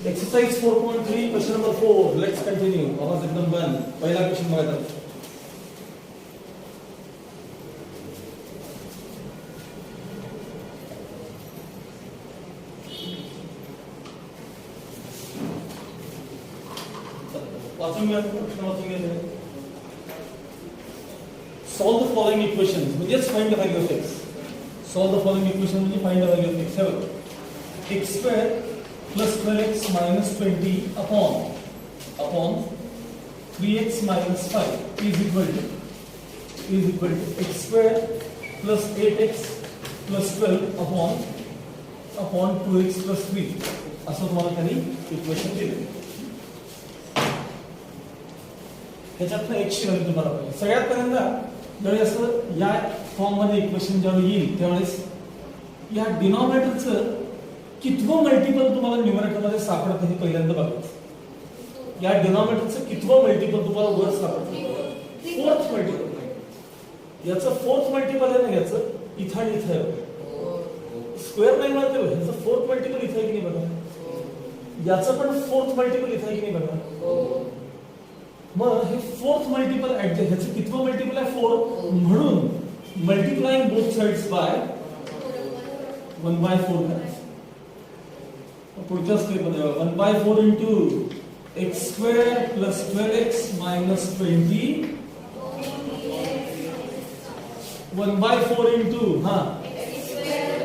Exercise 4.3 question number 4. Let's continue. आवाज एकदम बंद. पहिला क्वेश्चन बघा. वाचून घ्या. प्रश्न वाचून घ्या. Solve the following equations. म्हणजेच find the value of x. Solve the following equation म्हणजे find the value of x. x square plus 12x minus 20 upon 3x minus 5 is equal to x square plus 8x plus 12 upon 2x plus 3. असं तुम्हाला त्यांनी equation दिले. त्याच्यातनं x ची value तुम्हाला पाहिजे. सगळ्यात पहिल्यांदा ज्यावेळी असं या फॉर्म मध्ये इक्वेशन ज्यावेळी येईल त्यावेळेस या डिनॉमिनेटरचं कितवं मल्टिपल तुम्हाला न्यूमरेटर मध्ये सापडतं हे पहिल्यांदा बघायचं. या डिनॉमिनेटरचं कितवं मल्टिपल तुम्हाला वर सापडतं? Fourth multiple. याचं फोर्थ मल्टिपल आहे ना, याचं इथं आणि इथं आहे. स्क्वेअर नाही म्हणतो, ह्याचं फोर्थ मल्टिपल इथं आहे की नाही बघा. याचं पण फोर्थ मल्टिपल इथं आहे की नाही बघा. मग हे फोर्थ मल्टिपल ऍडजस्ट, ह्याचं कितवं मल्टिपल आहे? 4. म्हणून मल्टिप्लाइंग बोथ साइड्स बाय 1/4 करायचं. पुढच्या स्टेप मध्ये 1/4 into x square plus 12x minus 20 1/4 into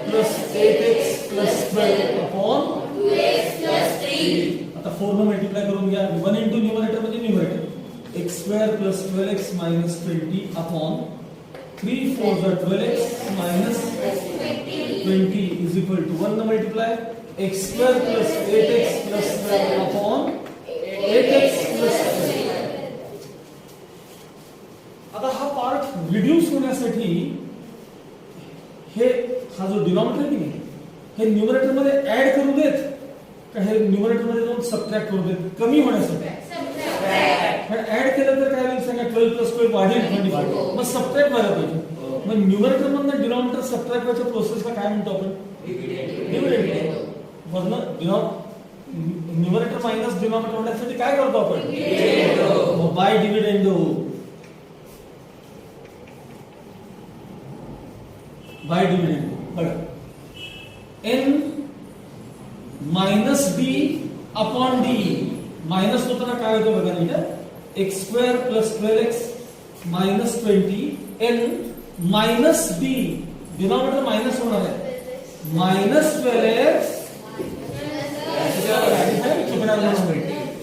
plus 8x plus 12 upon 2x plus 3. आता 4 ने मल्टिप्लाय करून घ्या. 1 into न्यूमरेटर म्हणजे numerator x square plus 12x minus 20 upon 3 4 12x minus 20 is equal to 1 ने multiply x square plus 8x plus 12 upon 8x plus 12. आता हा part reduce होण्यासाठी हे हा जो डिनॉमिनेटर की नाही हे न्यूमरेटर मध्ये ऍड करू देत का हे न्यूमरेटर मध्ये जाऊन सबट्रॅक्ट करू देत कमी होण्यासाठी? पण ऍड केलं तर काय होईल सांगा? 12 plus 12 वाढेल 24. मग सबट्रॅक्ट व्हायला पाहिजे. मग न्यूमरेटर मधनं डिनॉमिनेटर सबट्रॅक्ट व्हायच्या प्रोसेसला काय म्हणतो आपण? डिव्हिडंड. वरनं न्यूमरेटर मायनस डिनॉमिनेटर होण्यासाठी काय करतो आपण? By dividendo. By dividendo. बघा n minus d upon d. Minus होताना काय होतं बघा नीट. x square plus 12x minus 20 n minus d. Denominator minus होणार आहे. मायनस 12x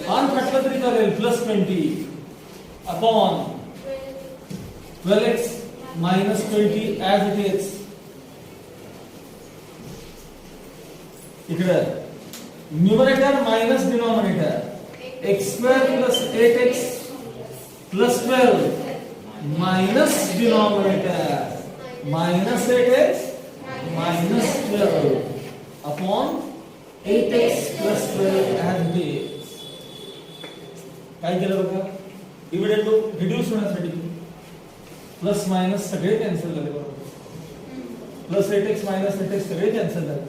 फाटलं तरी चालेल plus 20 upon 12x minus 20 as it is. इकडे numerator minus denominator x square plus 8x plus 12 minus denominator minus 8x minus 12 upon 8x plus 12 as it is. काय केलं बघा? Dividend reduce होण्यासाठी प्लस मायनस सगळे cancel झाले बरोबर. Plus 8x minus 8x सगळे cancel झाले.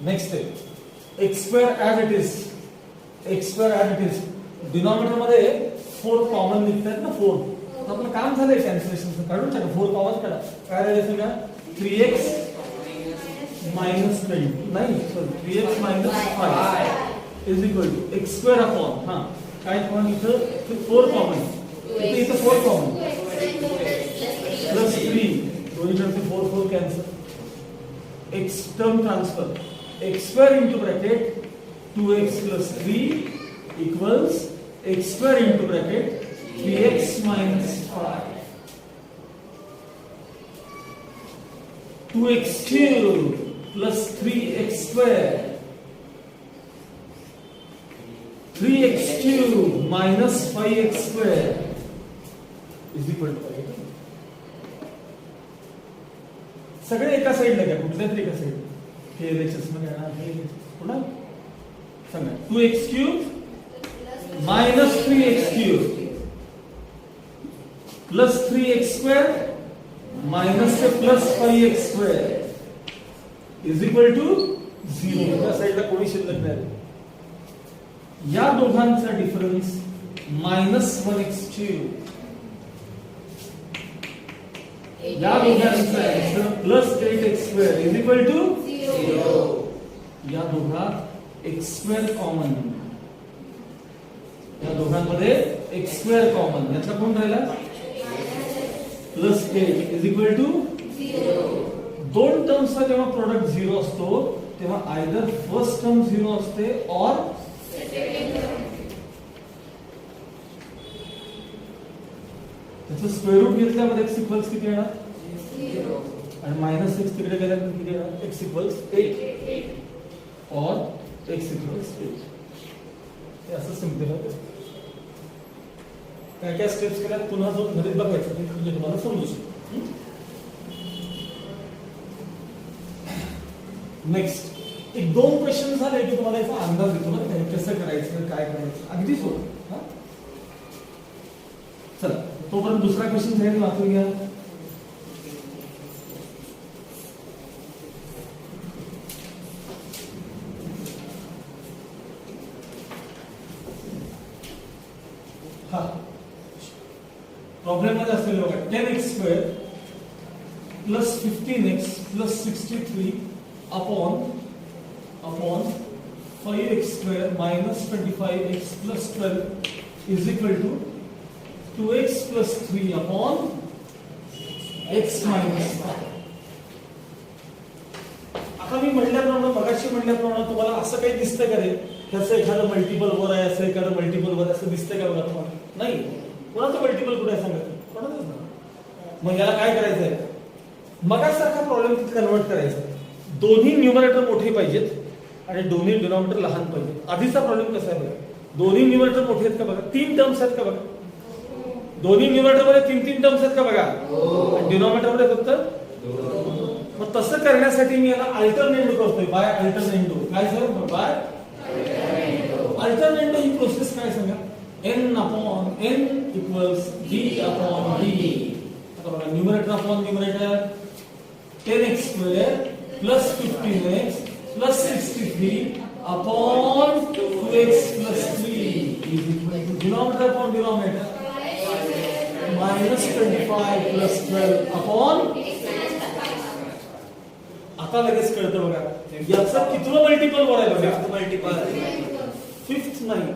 Next step x square as it is. x square as it is. Denominator मध्ये 4 कॉमन निघतात ना 4. आपलं काम झालंय कॅन्सलेशनचं. काढून टाका 4 कॉमन काढा. काय राहिले सगळं? 3x minus 20 नाही sorry 3x minus 5 is equal to x square upon काय कॉमन इथं 4 कॉमन इथं 4 कॉमन प्लस 3 दोन्हीकडे 4 4 cancel. x term transfer x square into bracket 2x plus 3 equals x square into bracket 3x minus 5 2x cubed plus 3x square 3x cubed minus 5x square is equal to 8. सगळे एका साइडला घ्या. कुठल्या तरी एका side. हे रेशस मध्ये येणार हे पुन्हा सांगा. 2x cubed minus 3x cubed plus 3x square minus say plus 5x square is equal to 0. या साईडला कोणी शिल्लक नाही. या दोघांचा डिफरन्स -1x3. या दोघांचा +8x² इज इक्वल टू 0. या दोघात x² कॉमन. या दोघांमध्ये x² कॉमन. याचा कोण राहिला +8 इज इक्वल टू 0. दोन टर्म्सचा जेव्हा प्रोडक्ट 0 असतो तेव्हा आयदर फर्स्ट टर्म 0 असते और त्याचं स्क्वेअर रूट घेतल्यामध्ये x इक्वल्स किती येणार 0. आणि -6 तिकडे गेल्यानंतर किती येणार x इक्वल्स 8 और x इक्वल्स 8. हे असं सिम्पल आहे. काय काय स्टेप्स केल्या पुन्हा जाऊन घरी बघायचं म्हणजे तुम्हाला समजू शकतो. नेक्स्ट एक 2 क्वेश्चन झाले की तुम्हाला याचा अंदाज येतो ना कसं करायचं काय करायचं अगदी सोपं. हा चला तोपर्यंत दुसरा क्वेश्चन घ्यायला वाचून घ्या. हा प्रॉब्लेम मध्ये असलेलं बघा 10x² + 15x + 63 upon 5x² - 25x + 12 is equal to 2x + 3 upon x - 5. आता मी म्हटल्याप्रमाणे मगाशी म्हटल्याप्रमाणे तुम्हाला असं काही दिसतं का रे ह्याचं एखादं मल्टिपल वर आहे असं एखादं मल्टिपल वर असं दिसतंय का बघा तुम्हाला. नाही. कोणाचं मल्टिपल कुठे आहे सांगा. कोणाचं नाही. मग याला काय करायचं आहे मगासारखा प्रॉब्लेम कन्वर्ट करायचा. दोन्ही न्यूमरेटर मोठे पाहिजेत आणि दोन्ही डिनॉमिनेटर लहान पाहिजेत. आधीचा प्रॉब्लेम कसा आहे बघा. दोन्ही न्यूमरेटर मोठे आहेत का बघा. 3 टर्म्स आहेत का बघा. दोन्ही न्यूमरेटर मध्ये 3 टर्म्स आहेत का बघा. आणि डिनॉमिनेटर मध्ये फक्त 2. मग तसं करण्यासाठी मी याला अल्टरनेटिव्ह करतोय बाय अल्टरनेटिव्ह. काय सर बाय अल्टरनेटिव्ह. ही प्रोसेस काय सांगा n/n इक्वल्स d/d. आता बघा numerator upon numerator 10x² + 15x + 63 upon 2x + 3 is equal to denominator upon denominator -25 + 12 upon. आता लगेच कळतं बघा याचा कितवं मल्टिपल वर आहे बघा. मल्टिपल 5th नाही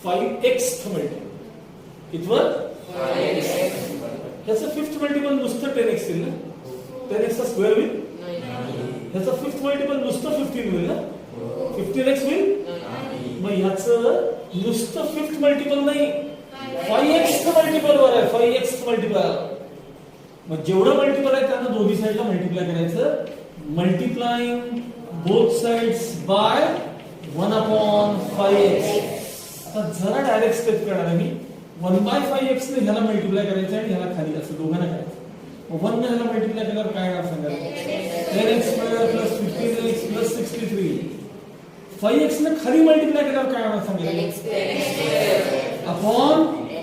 5x मल्टिपल. कितवं 5x. याचं 5th मल्टिपल नुसतं 10x येईल ना. 10x चा स्क्वेअर होईल. याचा 5th मल्टिपल नुसतं 15 होईल ना. 15x होईल. मग याचं नुसतं 5th मल्टिपल नाही 5x मल्टिपल वर आहे. 5x multiple. मग जेवढं मल्टिपल आहे त्यानं दोन्ही साईडला मल्टिप्लाय करायचं. Multiplying both sides by 1/5x. आता जरा डायरेक्ट स्टेप करणार आहे मी. 1/5x ने ह्याला मल्टिप्लाय करायचं आणि ह्याला खाली असं दोघांना करायचं. 1 ने ह्याला मल्टिप्लाय केल्यावर काय येणार सांगा. 10x² + 15x + 63. 5x ने खाली मल्टिप्लाय केल्यावर काय येणार सांगा. Upon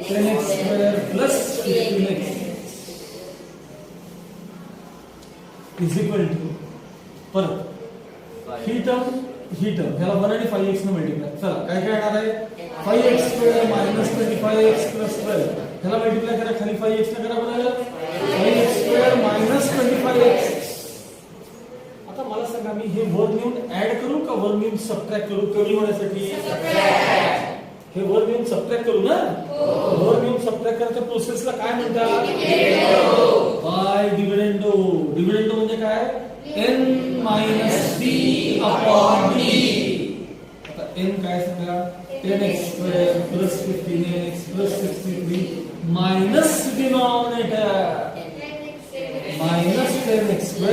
10x² + 15x is equal to परत ही टर्म ह्याला 1 आणि 5x ने मल्टिप्लाय. चला काय काय येणार आहे 5x² - 25x + 12. ह्याला मल्टिप्लाय करा खाली 5x ने करा बरं. 5x² - 25x. आता मला सांगा मी हे वर नेऊन ऍड करू का वर नेऊन सबट्रॅक्ट करू कमी होण्यासाठी. हे वर नेऊन सबट्रॅक्ट करू ना. वर नेऊन सबट्रॅक्ट करायच्या प्रोसेसला काय म्हणतात बाय डिव्हिडेंडो. डिव्हिडेंडो म्हणजे काय n - d/d. आता n काय सांगा 10x² + 15x + 63 minus denominator -10x²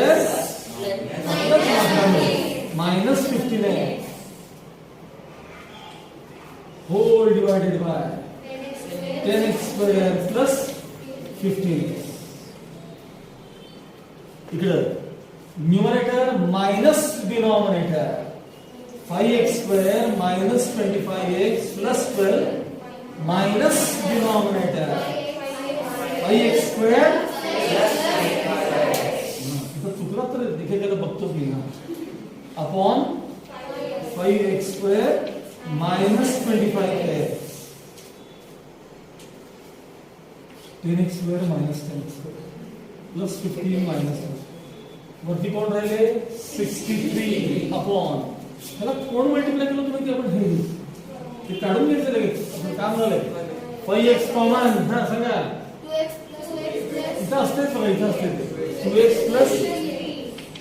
-15x whole divided by 10x² + 15x. इकडे numerator minus denominator 5x² - 25x + 12 minus denominator 5x² चुकला तर देखील बघतोच मी ना upon 5x square minus 25x 10x square minus 10x square plus 15 minus 2 वरती कोण राहिले 63 upon त्याला कोण मल्टिप्लाय केलं तुम्ही ते आपण हे ते काढून घ्यायचं लगेच आपण काम झालंय 5x कॉमन हा सांगा 2x इथं असतेच बघा इथं असते 2x प्लस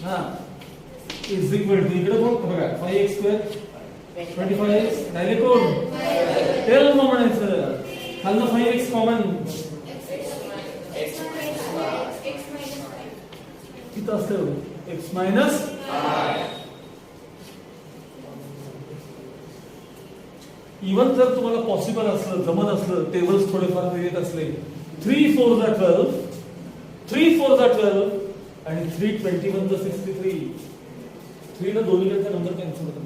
हा इज इक्वल टू इकडे कोण बघा 5x स्क्वेअर 25x डायरेक्ट कोण 12 मग म्हणायचं खालनं 5x कॉमन किती असते x मायनस इवन जर तुम्हाला पॉसिबल असलं जमत असलं टेबल्स थोडेफार येत असले 3 4 जा 12 3 4 जा 12 आणि 3 21 जा 63 3 ला दोन्हीकडचा नंबर कॅन्सल होतो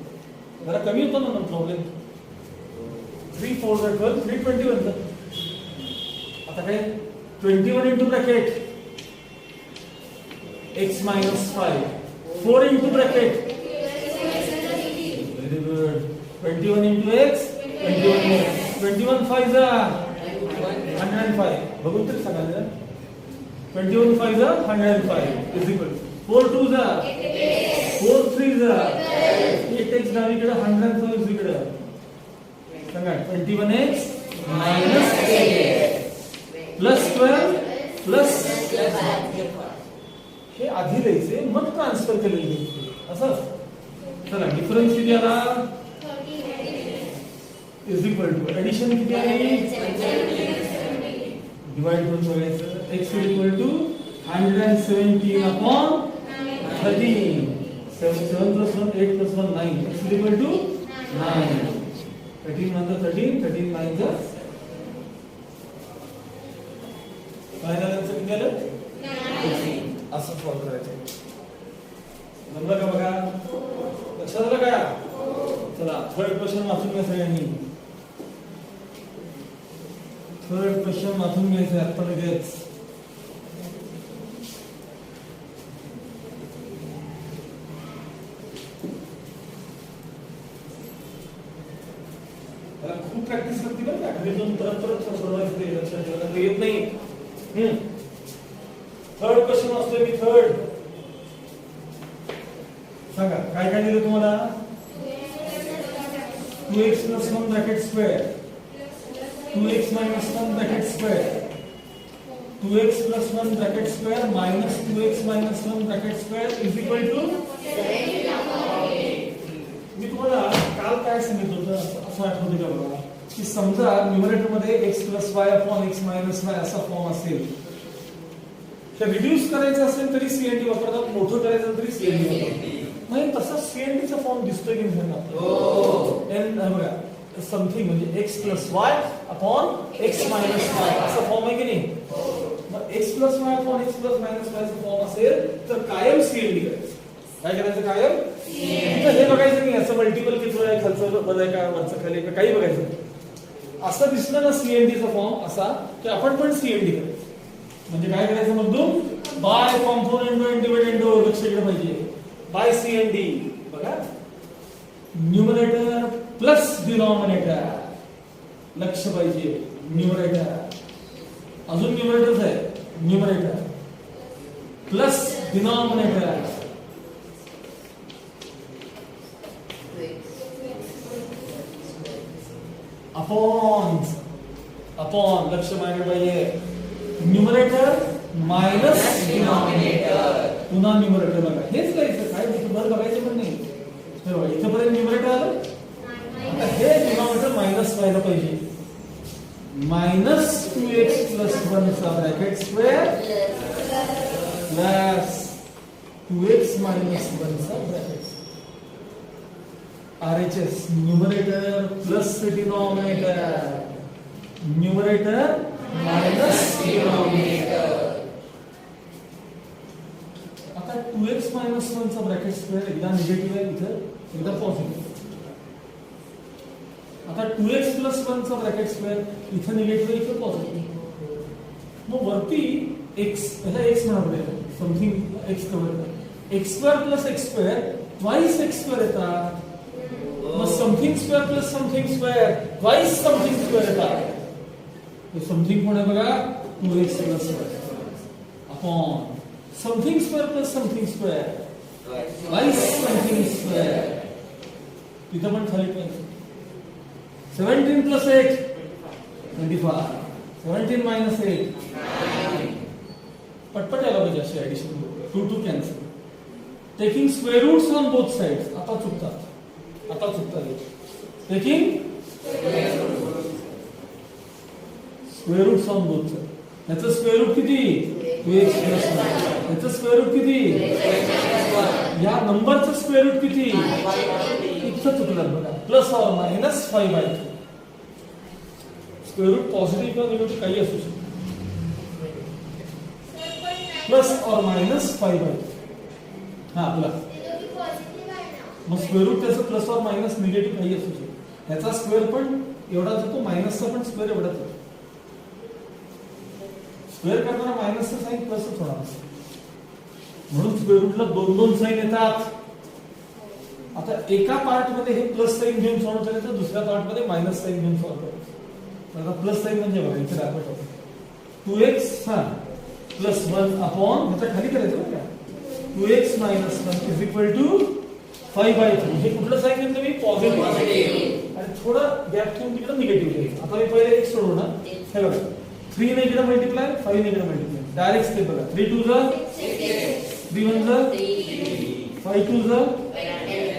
जरा कमी होतो ना प्रॉब्लेम 3 4 जा 12 3 21 जा आता काय 21 into bracket x minus 5 4 into bracket very good 21 into x 21 5 जा 105 बघून तरी सांगा 21 5 जा 105 is equal 4 2 जा 4 3 जा 8x डावीकडे 105 उजवीकडे सांगा 21x minus 8x plus 12 plus हे आधी लिहायचे मग ट्रान्सफर केलेले असं चला डिफरन्स किती आला इज इक्वल टू एडिशन किती आली डिवाइड करून बघायचं x is equal to 117 upon 13 7 plus 1 8 plus 1 9 x is equal to 9 13 नंतर 13 13 9 जा फायनल आन्सर किती आलं 9 असं सॉल्व करायचं नंबर का बघा लक्षात आलं का चला थर्ड क्वेश्चन वाचून घ्या सगळ्यांनी थर्ड क्वेश्चन वाचून घ्यायचं आता लगेच त्याला खूप प्रॅक्टिस करते बरं का घरी जाऊन परत परत सोडवायचं ते लक्षात ठेवायला येत नाही थर्ड क्वेश्चन वाचतोय मी थर्ड सांगा काय काय दिलं तुम्हाला 2x plus 1 bracket square 2x minus 1 bracket square 2x plus 1 bracket square minus 2x minus 1 bracket square is equal to मी तुम्हाला काल काय सांगितलं होतं असं आठवतं का बघा की समजा न्यूमरेटर मध्ये x plus y upon x minus y असा फॉर्म असेल तर रिड्यूस करायचं असेल तरी सीएनडी वापरतात मोठं करायचं तरी सीएनडी वापरतात नाही तसा सीएनडी चा फॉर्म दिसतोय की नाही हो एन बघा समथिंग म्हणजे x plus y upon x minus y असा फॉर्म आहे की नाही मग x plus y upon x plus minus y चा फॉर्म असेल तर कायम सीएनडी करायचं काय करायचं कायम सीएनडी हे बघायचं नाही असं मल्टिपल किती आहे खालचं बदल का वरचं खाली का काही बघायचं असं दिसलं ना सीएनडी चा फॉर्म असा की आपण पण सीएनडी करायचं म्हणजे काय करायचं मग तू बाय कॉम्पोनंट डिव्हिडंड लक्ष इकडे पाहिजे बाय सीएनडी बघा न्यूमरेटर प्लस डिनॉमिनेटर लक्ष पाहिजे न्यूमरेटर अजून न्यूमरेटर्स आहे न्यूमरेटर प्लस डिनॉमिनेटर अपॉन लक्ष मागे पाहिजे न्यूमरेटर मायनस डिनॉमिनेटर पुन्हा न्यूमरेटर बघा हेच लिहायचं काय वर बघायचं पण नाही हे बघा इथपर्यंत न्यूमरेटर आलं आता हे डिनॉमिनेटर मायनस व्हायला पाहिजे मायनस 2x plus 1 चा bracket square plus 2x minus 1 चा bracket RHS numerator plus denominator numerator minus denominator आता 2x minus 1 चा ब्रॅकेट स्क्वेअर एकदा निगेटिव्ह आहे इथं एकदा पॉझिटिव्ह आता 2x plus 1 चा ब्रॅकेट स्क्वेअर इथं निगेटिव्ह आहे इथं पॉझिटिव्ह मग वरती x ह्याला x म्हणाले something x cover x square plus x square twice x square येतात something square plus something square twice something square येतात. समथिंग कोण आहे बघा 2x plus upon something square plus something square twice something square. तिथं पण खाली पण 17 plus 8 25 17 minus 8 पटपट यायला पाहिजे अशी addition 2 2 cancel. Taking square roots on both sides. आता चुकतात taking square roots on both side. याचं स्क्वेअर रूट किती 2x प्लस 1. याचं स्क्वेअर रूट किती या नंबरचं स्क्वेअर रूट किती इथं चुकलं बघा plus or minus 5/2. Square root positive किंवा निगेटिव्ह काही असू शकतो. Plus or minus 5/2. हा बोला. मग स्क्वेअर रूट त्याचं प्लस ऑर मायनस निगेटिव्ह काही असू शकतो. त्याचा स्क्वेअर पण एवढाच होतो मायनसचा पण स्क्वेअर एवढाच होतो. स्क्वेअर करताना मायनसचं साईन प्लसच होणार म्हणून स्क्वेअर रूटला 2 साईन येतात. आता एका पार्ट मध्ये हे प्लस साईन घेऊन सॉल्व्ह करायचं दुसऱ्या पार्ट मध्ये मायनस साईन घेऊन सॉल्व्ह करायचं. आता प्लस साईन म्हणजे बघा इथे दाखवतो 2x प्लस 1 अपॉन ह्याच्या खाली करायचं बरं का 2x minus 1 is equal to 5/3. हे कुठलं साईन घेतलं मी पॉझिटिव्ह आणि थोडं गॅप ठेवून तिकडे निगेटिव्ह घ्यायचं. आता मी पहिले x सोडवणार. हे बघा 3 ने इकडे मल्टिप्लाय 5 ने इकडे मल्टिप्लाय डायरेक्ट स्टेप बघा 3 2 जा 3 1 जा 5 2 जा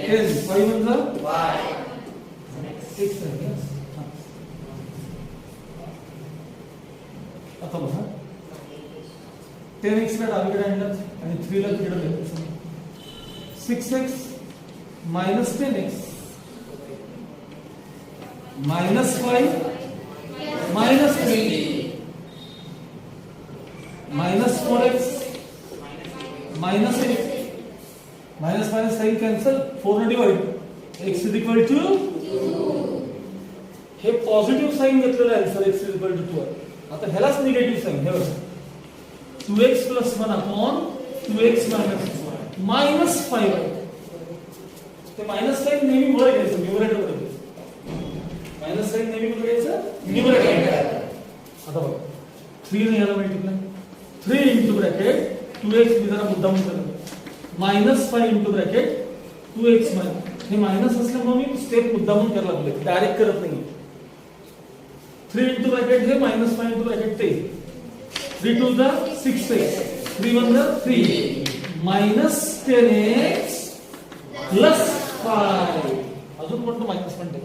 10 5 1 जा 6 आता बघा 10x ला डावीकडे आणलं आणि 3 ला तिकडे घ्यायचं. 6x minus 10x minus 5 minus 3 minus 4x minus 8 minus minus sign cancel 4 ने divide x is equal to 2. हे पॉझिटिव्ह साइन घेतलेलं आहे sir x is equal to 2. आता ह्यालाच निगेटिव्ह साइन हे बघा 2x plus 1 upon 2x minus 5. ते minus sign नेहमी वर घ्यायचं न्यूमरेटर वर घ्यायचं. मायनस साइन नेहमी कुठे घ्यायचं न्यूमरेटर. आता बघा 3 ने याला मल्टिप्लाय 3 into ब्रॅकेट 2x मी जरा मुद्दाम करतो मायनस 5 into ब्रॅकेट 2x हे मायनस असल्यामुळे मी स्टेप मुद्दामून करायला लागले डायरेक्ट करत नाही. 3 into ब्रॅकेट हे मायनस 5 into ब्रॅकेट ते 3 2 जा 6x 3 1 जा 3 मायनस 10x प्लस 5 अजून कोणतं मायनस पण ते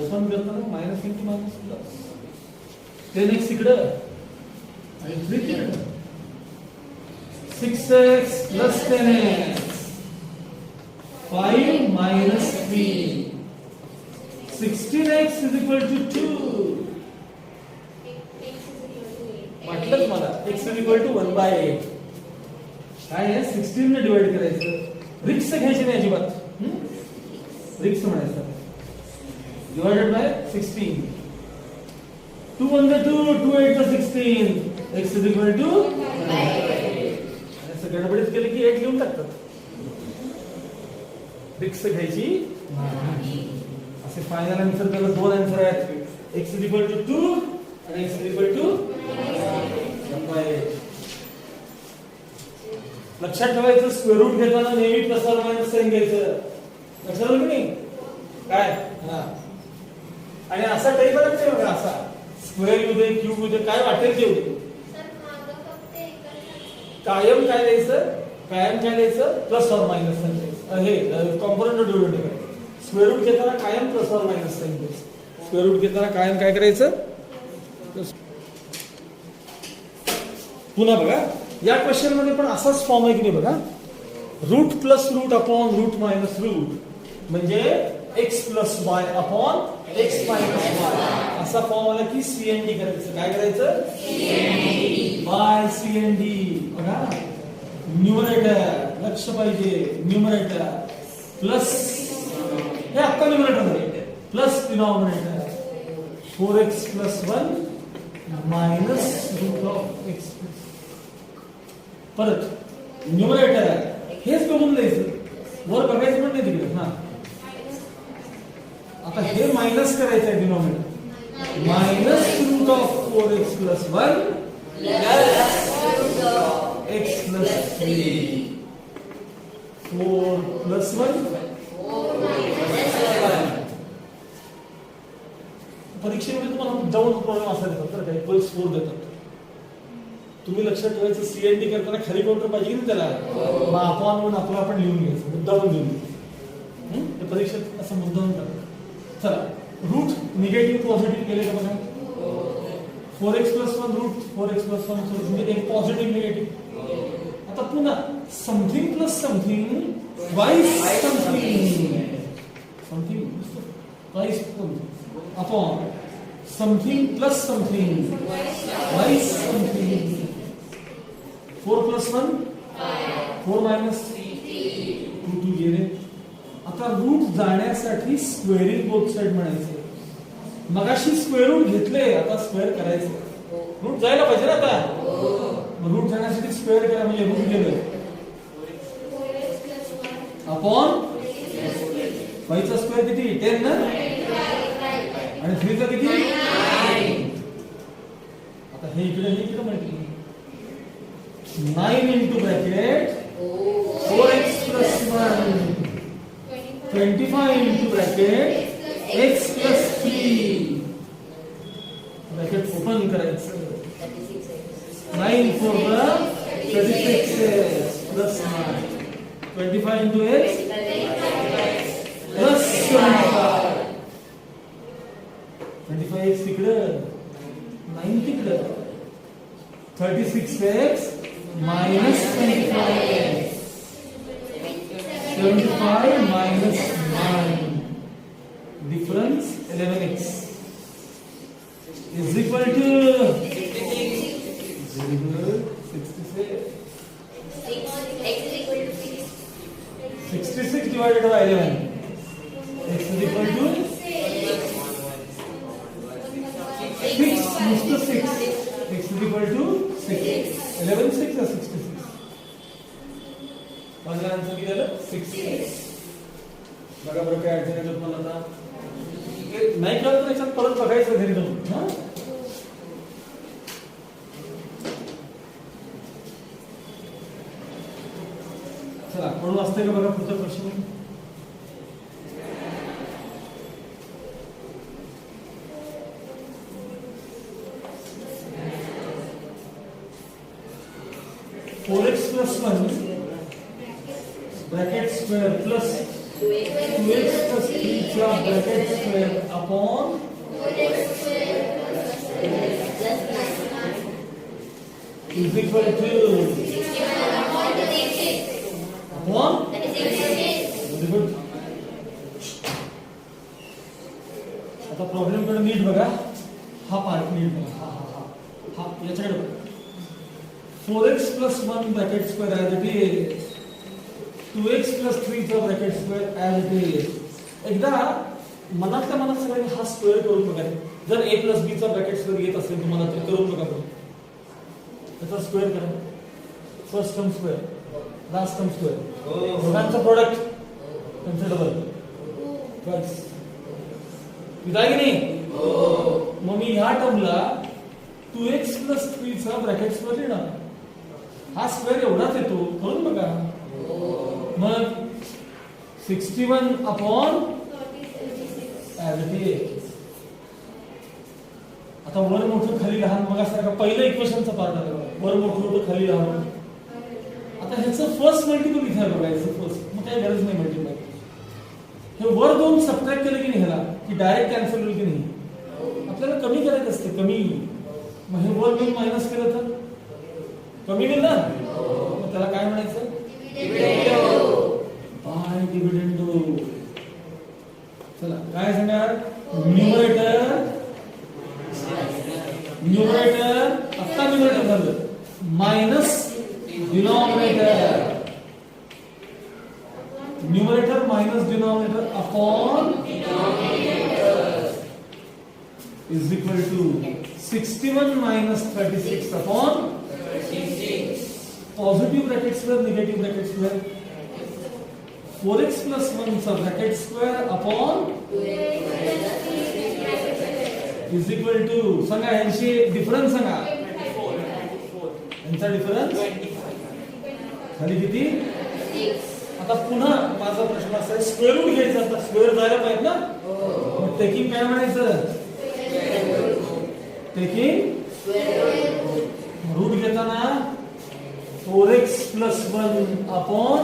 ओपन करताना minus into minus plus 10x इकडं आणि 3 तिकडं 6x plus 10x 5 minus 3 16x is equal to 2. म्हटलंच मला x is equal to 1/8. काय आहे 16 ने डिवाइड करायचं. रिक्स घ्यायची नाही अजिबात. रिक्स म्हणायचं divided by 16 2 1 2 2 8 16 x is equal to 1/8. असं गडबडीत केलं की 8 लिहून टाकतात. रिक्स घ्यायची असे फायनल आन्सर त्याला 2 आन्सर आहेत x is equal to 2 आणि x is equal to 1/8. लक्षात ठेवायचं स्क्वेअर रूट घेताना नेहमी प्लस ऑर मायनस साइन घ्यायचं. लक्षात आलं की नाही काय आणि असा टाईप आला नाही बघा असा स्क्वेअर येऊ दे क्यूब येऊ दे काय वाटेल ते येऊ दे. कायम काय द्यायचं प्लस ऑर मायनस साइन द्यायचं. हे कॉम्पोनंट डिव्हिडंड करायचं. स्क्वेअर रूट घेताना कायम प्लस ऑर मायनस साइन द्यायचं. स्क्वेअर रूट घेताना कायम काय करायचं. पुन्हा बघा या क्वेश्चन मध्ये पण असाच फॉर्म आहे की नाही बघा root plus root upon root minus root म्हणजे x plus y upon x minus y असा फॉर्म आला की सीएनडी करायचं. काय करायचं बाय सीएनडी. बघा न्यूमरेटर लक्ष पाहिजे न्यूमरेटर प्लस हे अख्खा न्यूमरेटर आहे plus denominator 4x plus 1 minus root of x. परत न्यूमरेटर हेच बघून द्यायचं वर बघायचं पण नाही तिकडे. आता हे मायनस करायचं आहे denominator minus root of 4x plus 1 x plus 3 4 plus 1 परीक्षेमध्ये तुम्हाला जाऊन प्रॉब्लेम असा देतात तर काही पल्स 4 देतात तुम्ही लक्षात ठेवायचं सीएनडी करताना खाली काउंटर पाहिजे की त्याला मग आपण आपलं आपण लिहून घ्यायचं मुद्दा पण लिहून घ्यायचं परीक्षेत असं मुद्दाम करतात चला रूट निगेटिव्ह पॉझिटिव्ह केले का बघा 4x plus 1 route 4x plus 1 म्हणजे एक पॉझिटिव्ह निगेटिव्ह आता पुन्हा something plus something vice something something vice upon something plus something vice something 4 plus 1 4 minus 2 2 गेले आता रूट जाण्यासाठी स्क्वेअरिंग बोथ साइड म्हणायचे मगाशी स्क्वेअर रूट घेतले आता स्क्वेअर करायचं रूट जायला पाहिजे ना आता रूट जाण्यासाठी स्क्वेअर करा म्हणजे रूट गेलं अपॉन 5 चा स्क्वेअर किती 10 ना आणि 3 चा किती 9 आता हे इकडे multiply 9 into bracket 4x plus 1 25 into bracket x plus 3 bracket open करायचं 9 4 36x plus 9 25 into x plus 25x तिकडं 9 तिकडं 36x minus 25x 75 minus 9 difference 11x is equal to 66 divided by 11 x is equal to 6 Mr. 6 x is equal to 6 11 6 or 66 माझा answer किती झालं 6 बघा बरं काय अडचण येतं तुम्हाला आता नाही कळत तर याच्यात परत बघायचं घरी जाऊन हा चला कोण वाचतंय का बघा पुढचा प्रश्न 4x plus 1 bracket square plus 2x plus 3 bracket square upon 4x square is equal to upon very good आता प्रॉब्लेम कडे नीट बघा हा पार्ट नीट बघा हा याच्याकडे बघा 4x plus 1 bracket square as it is 2x plus 3 चा bracket square as it is एकदा मनातल्या मनात सगळ्यांनी हा स्क्वेअर करून बघा जर a plus b चा bracket square येत असेल तुम्हाला तर करून बघा त्याचा स्क्वेअर करा first term square last term square दोघांचं प्रोडक्ट त्यांचं डबल ट्वाइस विदाई नाही मग मी ह्या टर्मला 2x plus 3 चा ब्रॅकेट स्क्वेअर लिहिणार हा स्क्वेअर एवढाच येतो करून बघा मग 61 अपॉन as it is आता वर मोठं खाली लहान मग असं पहिलं इक्वेशनचा पार्ट आला वर मोठं खाली लहान आता ह्याचं फर्स्ट मल्टिपल इथे बघायचं फर्स्ट मग काही गरज नाही मल्टिप्लाय हे वर दोन सबट्रॅक्ट केलं की नाही ह्याला की डायरेक्ट कॅन्सल होईल की नाही आपल्याला कमी करायचं असते कमी मग हे वर दोन मायनस केलं तर कमी होईल ना मग त्याला काय म्हणायचं बाय डिव्हिडंडो चला काय सांगणार न्यूमरेटर आता न्यूमरेटर झालं minus denominator numerator minus denominator upon is equal to 61 minus 36 upon 36 positive bracket square negative bracket square 4x plus 1 so bracket square upon 2x is equal to सांगा यांची डिफरन्स सांगा यांचा difference खाली किती आता पुन्हा माझा प्रश्न असा आहे स्क्वेअर रूट घ्यायचा आता स्क्वेअर जायला पाहिजे ना टेकिंग काय म्हणायचं टेकिंग रूट घेताना 4x plus 1 upon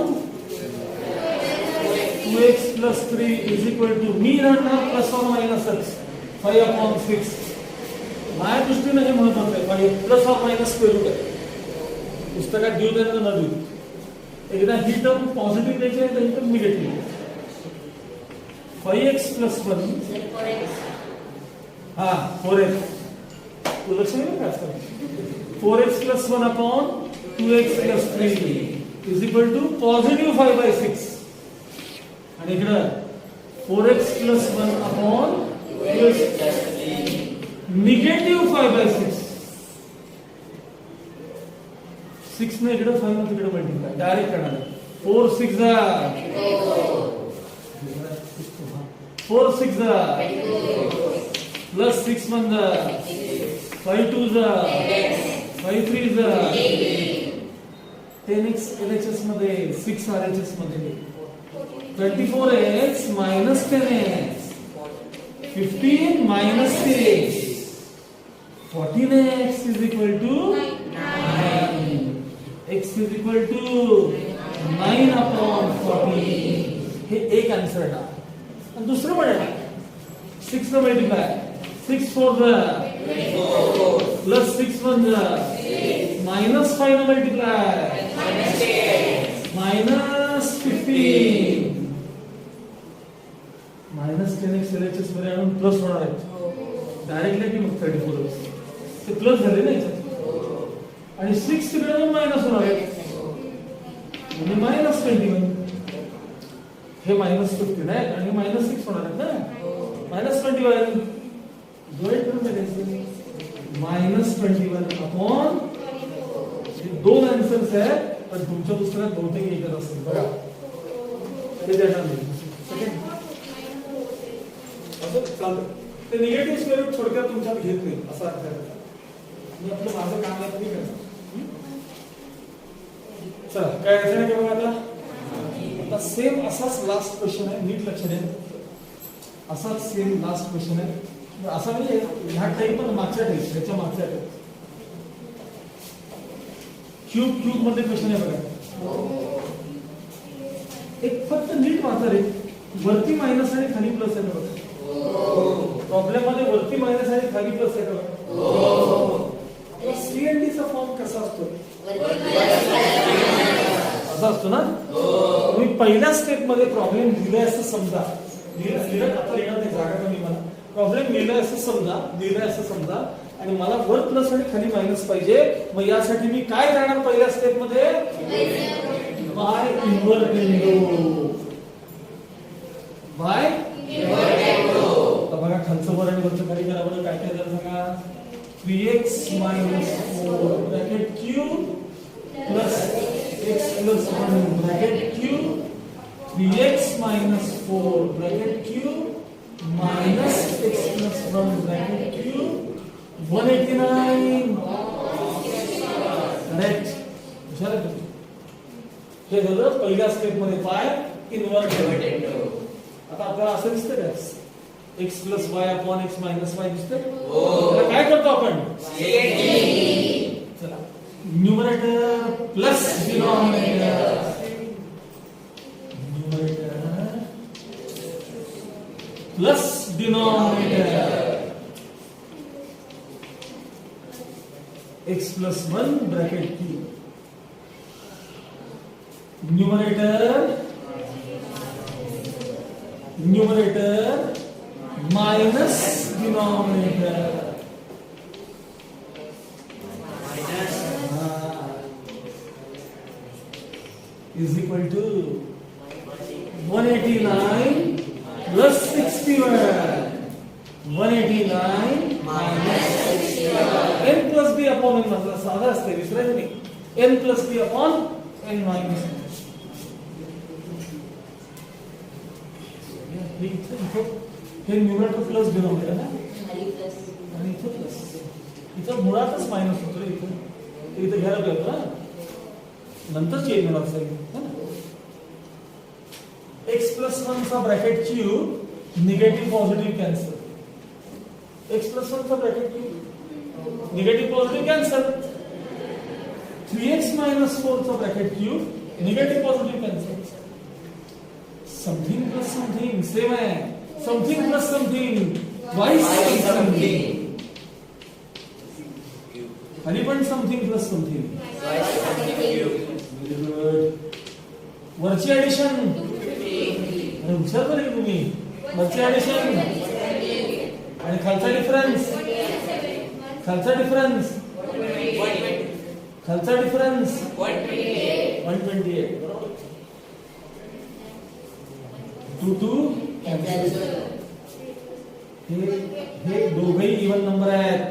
2x plus 3 is equal to मी राहणार प्लस और मायनस 5 upon 6 माझ्या दृष्टीने हे महत्वाचं आहे 5 plus or minus square route आहे पुस्तकात देऊ द्या न देऊ एकदा ही टर्म पॉझिटिव्ह द्यायची आहे तर ही टर्म निगेटिव्ह 5x plus 1 हा 4x तू लक्ष नाही का असतं 4x plus 1 upon 2x plus 3 is equal to positive 5 by 6 आणि इकडं 4x plus 1 upon 2x plus 3 negative 5 by 6 6 ने इकडं 5 ने तिकडं मल्टिप्लाय डायरेक्ट करणार 4 6 जा 4 6 जा plus 6 1 जा 5 2 जा 5 3 जा 10x LHS मध्ये 6 RHS मध्ये 24x minus 10x 15 minus 6 14x is equal to 9 x is equal to 9 upon 14 हे एक आन्सर आहे आणि दुसरं पण आहे 6 ने मल्टिप्लाय 6 4 जा plus 6 1 जा minus 5 ने multiply minus 15 minus 10x LHS मध्ये आणून प्लस होणार आहे डायरेक्टली की मग 34 ते प्लस झाले ना याच्यात आणि 6 तिकडे मायनस होणार आहे म्हणजे minus 21 हे minus 15 आहे आणि minus 6 होणार आहे ना minus 21 डिवाइड करून टाकायचं minus 21 अपॉन दोन आन्सर्स आहेत पण तुमच्या पुस्तकात बहुतेक एकच असेल बघा ते देणार नाही असं चालतं ते निगेटिव्ह स्क्वेअर रूट थोडक्यात तुमच्यात घेत नाही असा अर्थ आहे मी आपलं माझं काम आहे तुम्ही करा चला काय अडचण आहे का बघा आता सेम असाच लास्ट क्वेश्चन आहे नीट लक्ष द्या असाच सेम लास्ट क्वेश्चन आहे असा म्हणजे ह्या टाईप पण मागच्या टाईप ह्याच्या मागच्या टाईप क्यूब मध्ये क्वेश्चन आहे बघा एक फक्त नीट वाचा रे वरती मायनस आणि खाली प्लस आहे बघा प्रॉब्लेम मध्ये वरती मायनस आणि खाली प्लस आहे बघा सीएनडी चा फॉर्म कसा असतो असा असतो ना तुम्ही पहिल्या स्टेप मध्ये प्रॉब्लेम दिलाय असं समजा लिहिलं आता लिहिणार नाही जागा कमी मला प्रॉब्लेम लिहिलाय असं समजा आणि मला वर प्लस आणि खाली मायनस पाहिजे मग यासाठी मी काय करणार पहिल्या स्टेप मध्ये बाय इन्व्हर्टेंडो आता बघा खालचं वर आणि वरचं खाली करा बरं काय काय झालं सांगा 3x - 4 bracket cube plus x plus 1 bracket cube 3x - 4 bracket cube minus x plus 1 bracket cube 189 correct हे झालं पहिल्या स्टेप मध्ये बाय इन्व्हर्टेंड आता आपल्याला असं दिसतं का x plus y upon x minus y दिसतं त्याला काय करतो आपण चला numerator plus denominator plus denominator x plus 1 bracket की numerator minus denominator is equal to 189 plus 61 189 minus 61 n plus b upon n मतलब साधा असते विसरायचं नाही n plus b upon n minus हे न्यूमरेटर प्लस डिनॉमिनेटर ना आणि इथं प्लस. इथं मुळातच मायनस होतो रे. इथं घ्यायला पाहिजे ना, नंतर चेंज होणार असेल. एक्स प्लस वन चा bracket cube negative positive cancel. X plus one चा bracket cube negative positive cancel. 3x minus 4 चा bracket cube negative positive cancel. Something plus something same आहे. Something plus something twice something. आणि पण something plus something. Very good. वरची addition हुशार झाले तुम्ही. वरची ऍडिशन आणि खालचा डिफरन्स. खालचा डिफरन्स. खालचा डिफरन्स 128. बरोबर. 2 2 कॅन्सल. हे दोघेही इव्हन नंबर आहेत.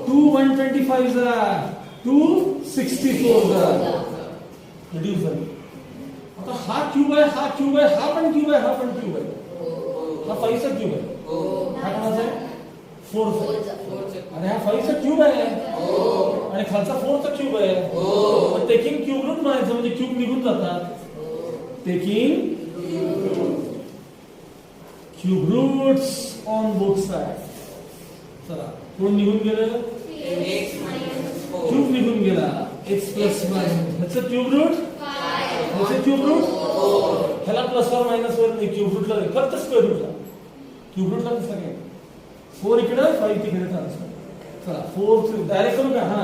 2 125 जा 2 64 जा रिड्यूस झाले. आता हा क्यूब आहे, हा क्यूब आहे, हा पण क्यूब आहे, हा पण क्यूब आहे. हा 5 चा क्यूब आहे. हा कोणाचा आहे? 4 चा. आणि हा 5 चा क्यूब आहे आणि खालचा 4 चा क्यूब आहे. पण टेकिंग क्यूब रूट म्हणायचं म्हणजे क्यूब निघून जातात. Taking cube roots on both side. चला कोण निघून गेलं? क्यूब निघून गेला. एक्स प्लस 1 ह्याचं क्यूब रूट, ह्याचं क्यूब रूट. ह्याला प्लस वर मायनस वर नाही, क्यूब रूटला फक्त स्क्वेअर रूटला. क्यूब रूटला कसं काय? 4 इकडे 5 तिकडे ट्रान्सफर. चला 4 डायरेक्ट करू का? हा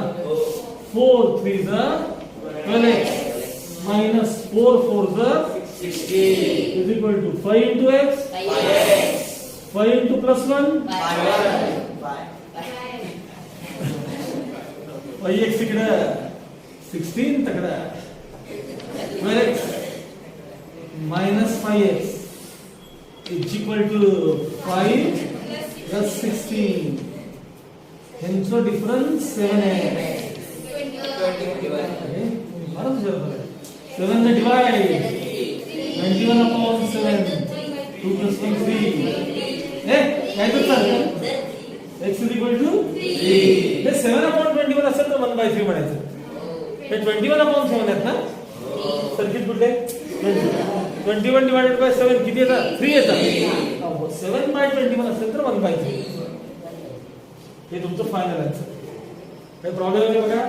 4 3 जा 12x मायनस 4 4 जा 16 is equal to 5 into x 5 into plus 1 5x इकडे 16 तकडे 12x minus 5x is equal to 5 plus 16. Hence difference 7x. 7 the divide 21 upon 7. 2 plus 1 3. काय करतात? x is equal to 3. हे 7 upon 21 असेल तर 1/3 म्हणायचं. हे 21 upon 7 आहेत ना? सर्किट कुठले? 21 divided by 7 किती येतात? 3 येतात. 7/21 असेल तर 1/3. हे तुमचं फायनल आन्सर. काही प्रॉब्लेम आहे बघा?